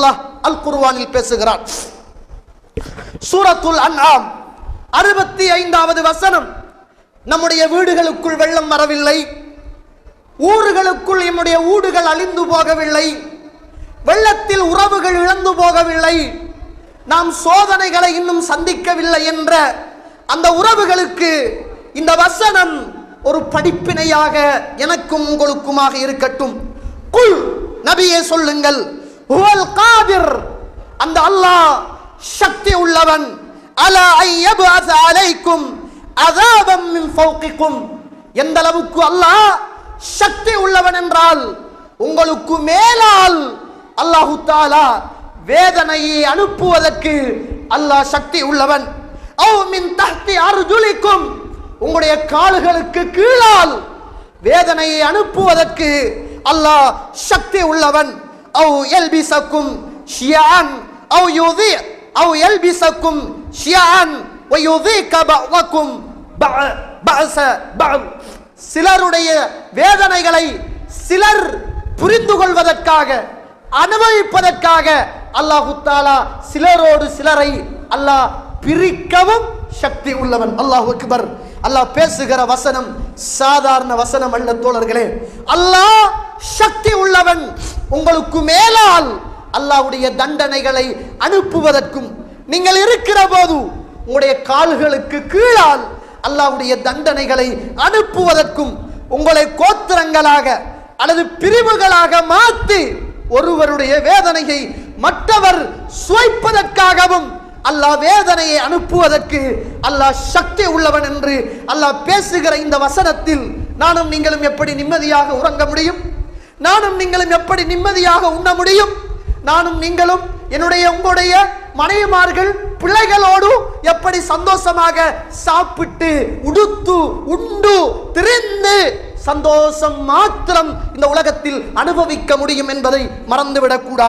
அல்லாஹ் அல் குர்ஆனில் பேசுகிறான். சூரத்துல் அன்ஆம் 65வது வசனம். நம்முடைய வீடுகளுக்குள் வெள்ளம் வரவில்லை, ஊர்களுக்குள் நம்முடைய ஊடுகள் அழிந்து போகவில்லை, வெள்ளத்தில் உறவுகள் இழந்து போகவில்லை, நாம் சோதனைகளை இன்னும் சந்திக்கவில்லை என்ற அந்த உறவுகளுக்கு இந்த வசனம் ஒரு படிப்பினையாக எனக்கும் உங்களுக்குமாக இருக்கட்டும். குல், நபியே சொல்லுங்கள், ஹுவல் காதிர், அந்த அல்லாஹ் சக்தி உள்ளவன், அலா ஐயபஅஸ அலைக்கும் அஸாபம் மின் ஃபௌகிக்கும், எந்த அளவுக்கு அல்லாஹ் சக்தி உள்ளவன் என்றால் உங்களுக்கு மேலால் அல்லாஹ் தஆலா வேதனையை அனுப்புவதற்கு அல்லாஹ் சக்தி உள்ளவன். அவ் மின் தஹ்தி அர்ஜுலிக்கும், உங்களுடைய கால்களுக்கு கீழால் வேதனையை அனுப்புவதற்கு அல்லாஹ் சக்தி உள்ளவன். அவ் யல்பிசக்கும் ஷியான் அவ் யுதி அவ் யல்பிசக்கும் ஷியான் வ யுதிக பஅதக்கும் பஅஸ பஅத், சிலருடைய வேதனைகளை சிலர் புரிந்து கொள்வதற்காக, அனுபவிப்பதற்காக அல்லாஹ் தஆலா சிலரோடு சிலரை அல்லாஹ் பிரிக்கவும் சக்தி உள்ளவன். அல்லாஹ் அக்பர். அல்லாஹ் பேசுகிற வசனம் சாதாரண வசனம் அல்ல தோழர்களே. அல்லாஹ் சக்தி உள்ளவன், உங்களுக்கு மேலால் அல்லாஹ்வுடைய தண்டனைகளை அனுப்புவதற்கும், நீங்கள் இருக்கிற போது உங்களுடைய கால்களுக்கு கீழால் அல்லாஹ்வுடைய தண்டனைகளை அனுப்புவதற்கும், உங்களை கோத்திரங்களாக அல்லது பிரிவுகளாக மாற்றி ஒருவருடைய வேதனையை மற்றவர் சுவைப்பதற்காகவும் அல்லாஹ் வேதனையை அனுப்புவதற்கு அல்லாஹ் சக்தி உள்ளவன் என்று அல்லாஹ் பேசுகிற இந்த வசனத்தில் நானும் நீங்களும் எப்படி நிம்மதியாக உறங்க முடியும்? நானும் நீங்களும் எப்படி நிம்மதியாக உண்ண முடியும்? நானும் நீங்களும் உங்களுடைய மனைவிமார்கள் பிள்ளைகளோடு எப்படி சந்தோஷமாக சாப்பிட்டு உடுத்து உண்டு திரிந்து சந்தோஷம் மாத்திரம் இந்த உலகத்தில் அனுபவிக்க முடியும் என்பதை மறந்துவிடக் கூடாது.